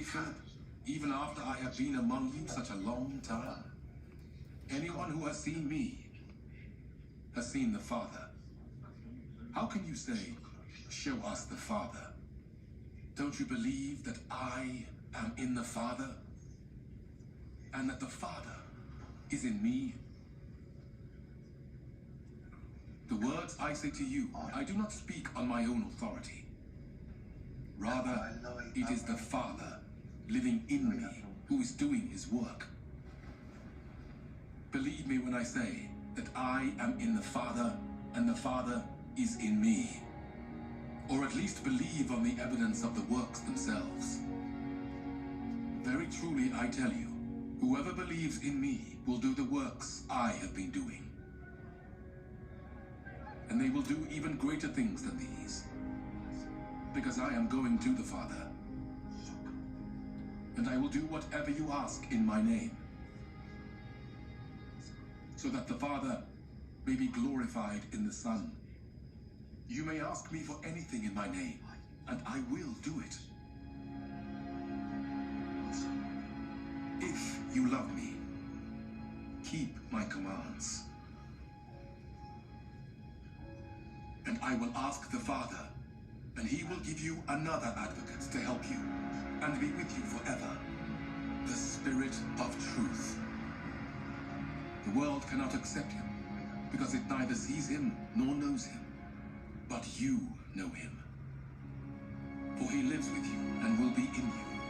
me, Philip, even after I have been among you such a long time? Anyone who has seen me has seen the Father. How can you say, show us the Father? Don't you believe that I am in the Father, and that the Father is in me? The words I say to you, I do not speak on my own authority. Rather, it is the Father living in me who is doing his work. Believe me when I say that I am in the Father, and the Father is in me. Or at least believe on the evidence of the works themselves. Very truly I tell you, whoever believes in me will do the works I have been doing. And they will do even greater things than these, because I am going to the Father. And I will do whatever you ask in my name, so that the Father may be glorified in the Son. You may ask me for anything in my name, and I will do it. If you love me, keep my commands. And I will ask the Father, and he will give you another advocate to help you and be with you forever, the Spirit of truth. The world cannot accept him, because it neither sees him nor knows him. But you know him, for he lives with you and will be in you.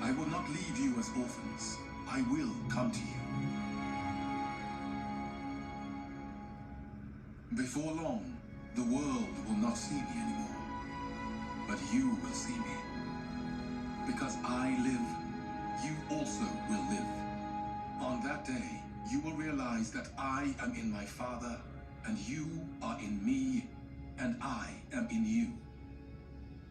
I will not leave you as orphans. I will come to you. Before long, the world will not see me anymore, but you will see me. Because I live, you also will live. On that day, you will realize that I am in my Father, and you are in me, and I am in you.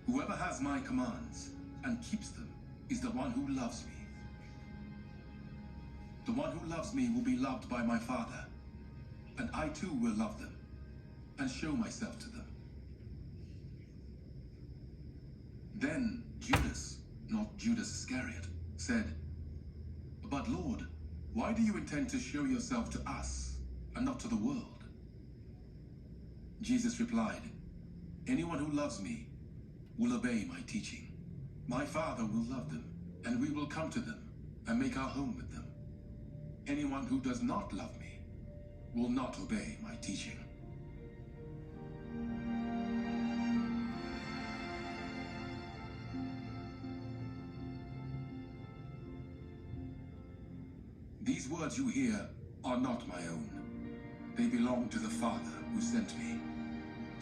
Whoever has my commands and keeps them is the one who loves me. The one who loves me will be loved by my Father, and I too will love them and show myself to them. Then Judas, not Judas Iscariot, said, "But Lord, why do you intend to show yourself to us and not to the world?" Jesus replied, "Anyone who loves me will obey my teaching. My Father will love them, and we will come to them and make our home with them. Anyone who does not love me will not obey my teaching." These words you hear are not my own. They belong to the Father who sent me.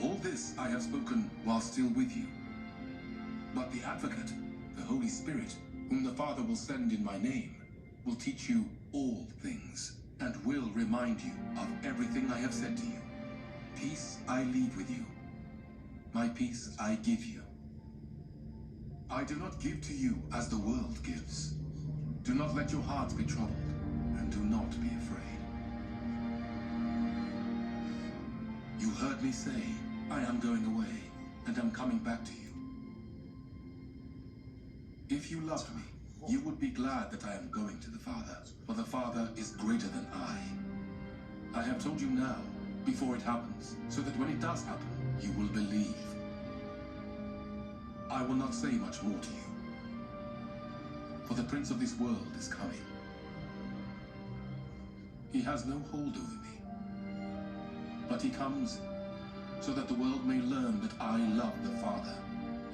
All this I have spoken while still with you. But the Advocate, the Holy Spirit, whom the Father will send in my name, will teach you all things, and will remind you of everything I have said to you. Peace I leave with you. My peace I give you. I do not give to you as the world gives. Do not let your hearts be troubled, and do not be afraid. You heard me say, I am going away, and am coming back to you. If you loved me, you would be glad that I am going to the Father, for the Father is greater than I. I have told you now, before it happens, so that when it does happen, you will believe. I will not say much more to you, for the Prince of this world is coming. He has no hold over me, but he comes so that the world may learn that I love the Father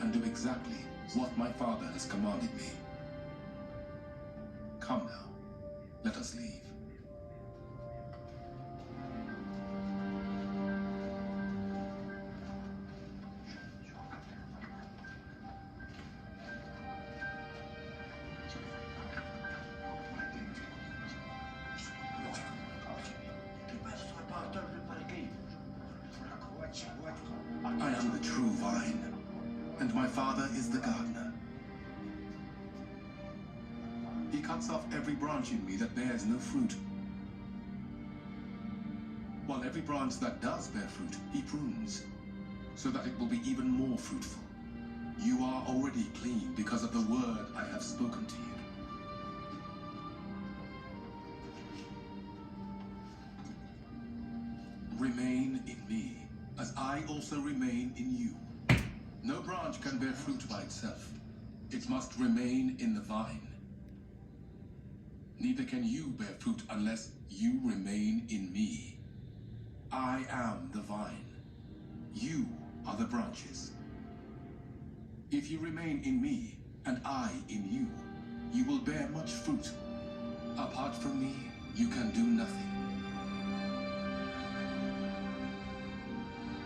and do exactly what my Father has commanded me. Come now, let us leave. I am the true vine, and my Father is the gardener. He cuts off every branch in me that bears no fruit, while every branch that does bear fruit, he prunes, so that it will be even more fruitful. You are already clean because of the word I have spoken to you. Remain in me, as I also remain in you. No branch can bear fruit by itself. It must remain in the vine. Neither can you bear fruit unless you remain in me. I am the vine. You are the branches. If you remain in me, and I in you, you will bear much fruit. Apart from me, you can do nothing.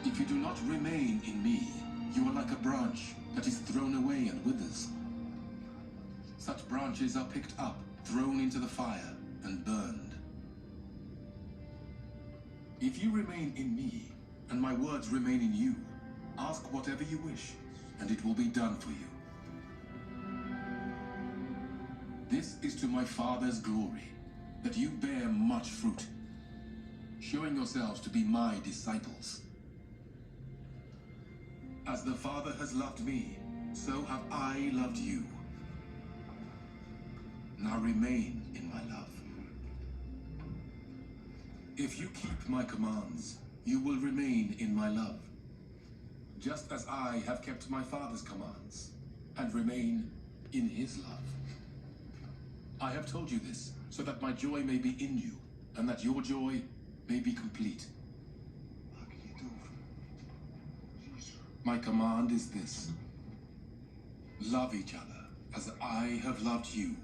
If you do not remain in me, you are like a branch that is thrown away and withers. Such branches are picked up, thrown into the fire, and burned. If you remain in me, and my words remain in you, ask whatever you wish, and it will be done for you. This is to my Father's glory, that you bear much fruit, showing yourselves to be my disciples. As the Father has loved me, so have I loved you. Now remain in my love. If you keep my commands, you will remain in my love, just as I have kept my Father's commands and remain in his love. I have told you this so that my joy may be in you and that your joy may be complete. My command is this: love each other as I have loved you.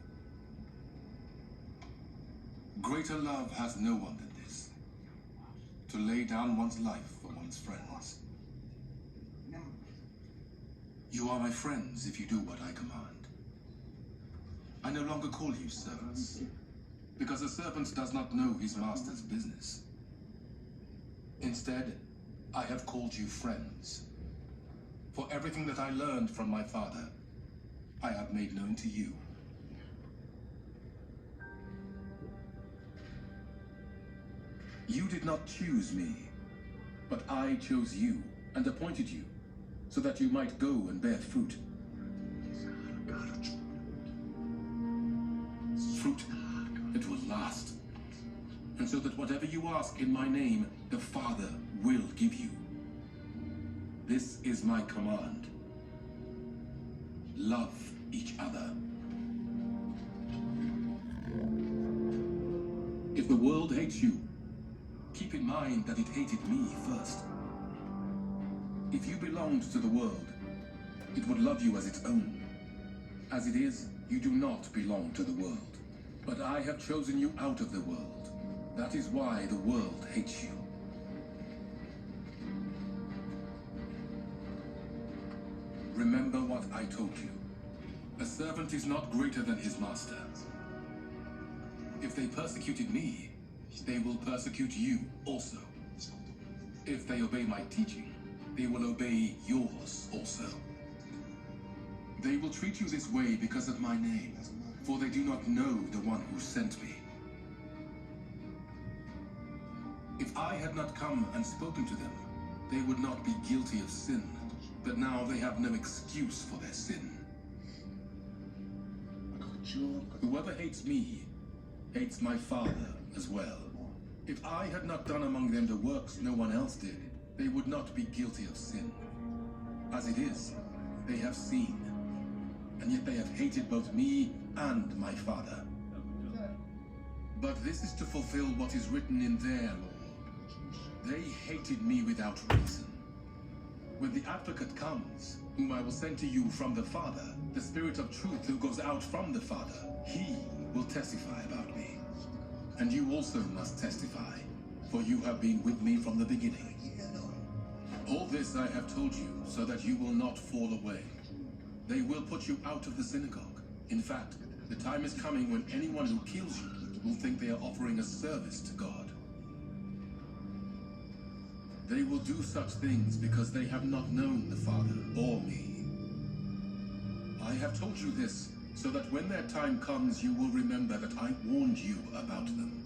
Greater love has no one than this, to lay down one's life for one's friends. You are my friends if you do what I command. I no longer call you servants, because a servant does not know his master's business. Instead, I have called you friends. For everything that I learned from my Father, I have made known to you. You did not choose me, but I chose you and appointed you, so that you might go and bear fruit. Fruit that will last, and so that whatever you ask in my name, the Father will give you. This is my command. Love each other. If the world hates you, keep in mind that it hated me first. If you belonged to the world, it would love you as its own. As it is, you do not belong to the world. But I have chosen you out of the world. That is why the world hates you. Remember what I told you. A servant is not greater than his master. If they persecuted me, they will persecute you also. If they obey my teaching, they will obey yours also. They will treat you this way because of my name, for they do not know the one who sent me. If I had not come and spoken to them, they would not be guilty of sin. But now they have no excuse for their sin. Whoever hates me, hates my Father as well. If I had not done among them the works no one else did, they would not be guilty of sin. As it is, they have seen, and yet they have hated both me and my Father. But this is to fulfill what is written in their law. They hated me without reason. When the Advocate comes, whom I will send to you from the Father, the Spirit of truth who goes out from the Father, he will testify about me. And you also must testify, for you have been with me from the beginning. All this I have told you, so that you will not fall away. They will put you out of the synagogue. In fact, the time is coming when anyone who kills you will think they are offering a service to God. They will do such things because they have not known the Father or me. I have told you this, so that when their time comes, you will remember that I warned you about them.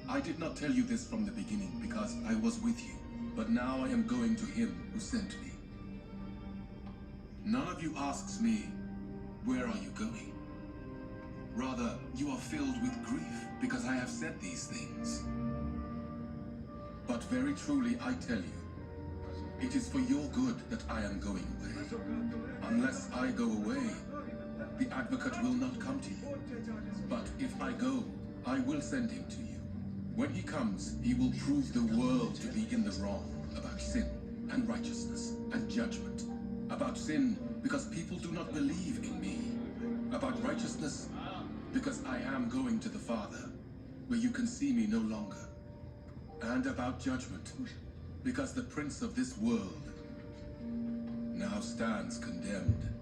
I did not tell you this from the beginning, because I was with you, but now I am going to him who sent me. None of you asks me, where are you going? Rather, you are filled with grief because I have said these things. But very truly I tell you, it is for your good that I am going away. Unless I go away, the Advocate will not come to you. But if I go, I will send him to you. When he comes, he will prove the world to be in the wrong about sin and righteousness and judgment. About sin, because people do not believe in me. About righteousness, because I am going to the Father, where you can see me no longer. And about judgment, because the prince of this world now stands condemned.